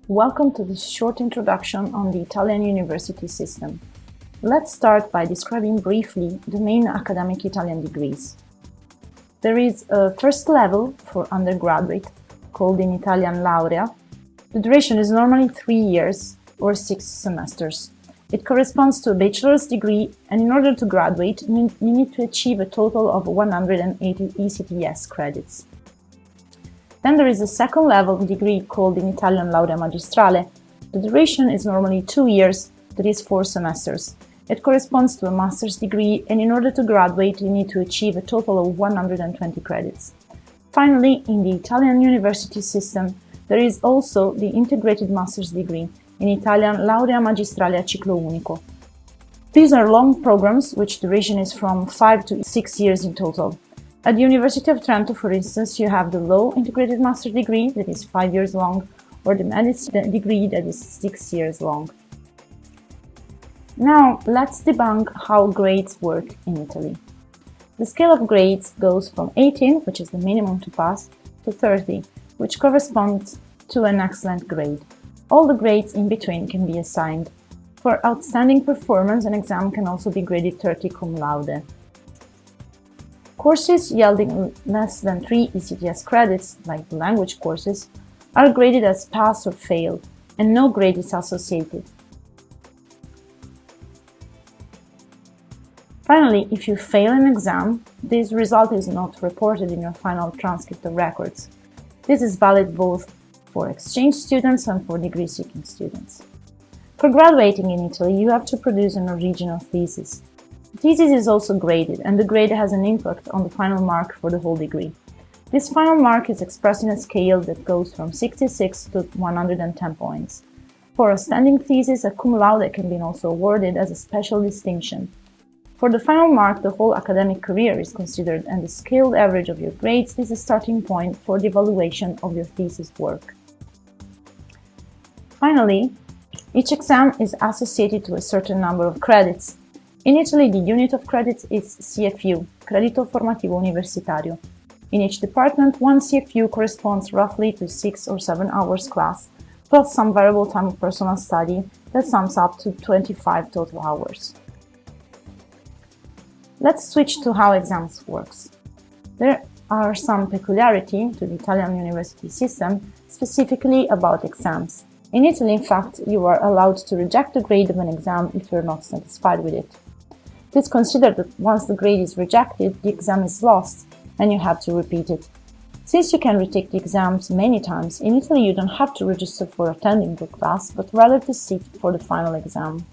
Welcome to this short introduction on the Italian university system. Let's start by describing briefly the main academic Italian degrees. There is a first level for undergraduate, called in Italian laurea. The duration is normally 3 years or 6 semesters. It corresponds to a bachelor's degree, and in order to graduate, you need to achieve a total of 180 ECTS credits. Then there is a second level degree called in Italian laurea magistrale. The duration is normally 2 years, that is 4 semesters. It corresponds to a master's degree, and in order to graduate, you need to achieve a total of 120 credits. Finally, in the Italian university system, there is also the integrated master's degree, in Italian laurea magistrale a ciclo unico. These are long programs, which duration is from 5 to 6 years in total. At the University of Trento, for instance, you have the Law Integrated Master degree, that is 5 years long, or the Medicine degree, that is 6 years long. Now, let's debunk how grades work in Italy. The scale of grades goes from 18, which is the minimum to pass, to 30, which corresponds to an excellent grade. All the grades in between can be assigned. For outstanding performance, an exam can also be graded 30 cum laude. Courses yielding less than 3 ECTS credits, like the language courses, are graded as pass or fail, and no grade is associated. Finally, if you fail an exam, this result is not reported in your final transcript of records. This is valid both for exchange students and for degree-seeking students. For graduating in Italy, you have to produce an original thesis. The thesis is also graded, and the grade has an impact on the final mark for the whole degree. This final mark is expressed in a scale that goes from 66 to 110 points. For a standing thesis, a cum laude can be also awarded as a special distinction. For the final mark, the whole academic career is considered, and the scaled average of your grades is a starting point for the evaluation of your thesis work. Finally, each exam is associated to a certain number of credits. In Italy, the unit of credits is CFU, Credito Formativo Universitario. In each department, one CFU corresponds roughly to 6 or 7 hours class, plus some variable time of personal study that sums up to 25 total hours. Let's switch to how exams works. There are some peculiarities to the Italian university system, specifically about exams. In Italy, in fact, you are allowed to reject the grade of an exam if you are not satisfied with it. It is considered that once the grade is rejected, the exam is lost, and you have to repeat it. Since you can retake the exams many times, in Italy you don't have to register for attending the class, but rather to sit for the final exam.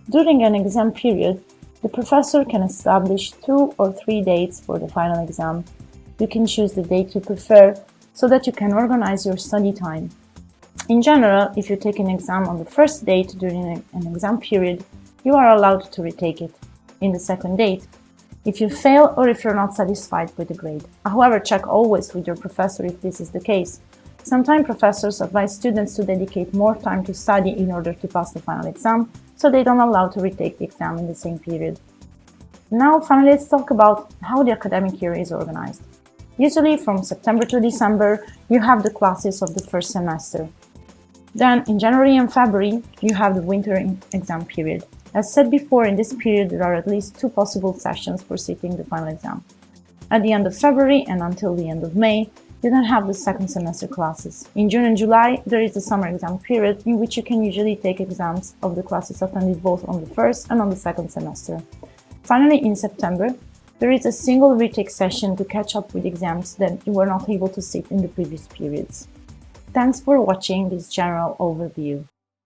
During an exam period, the professor can establish 2 or 3 dates for the final exam. You can choose the date you prefer so that you can organize your study time. In general, if you take an exam on the first date during an exam period, you are allowed to retake it in the second date, if you fail or if you're not satisfied with the grade. However, check always with your professor if this is the case. Sometimes professors advise students to dedicate more time to study in order to pass the final exam, so they don't allow to retake the exam in the same period. Now, finally, let's talk about how the academic year is organized. Usually, from September to December, you have the classes of the first semester. Then, in January and February, you have the winter exam period. As said before, in this period there are at least 2 possible sessions for sitting the final exam. At the end of February and until the end of May, you then have the second semester classes. In June and July, there is the summer exam period in which you can usually take exams of the classes attended both on the first and on the second semester. Finally, in September, there is a single retake session to catch up with exams that you were not able to sit in the previous periods. Thanks for watching this general overview.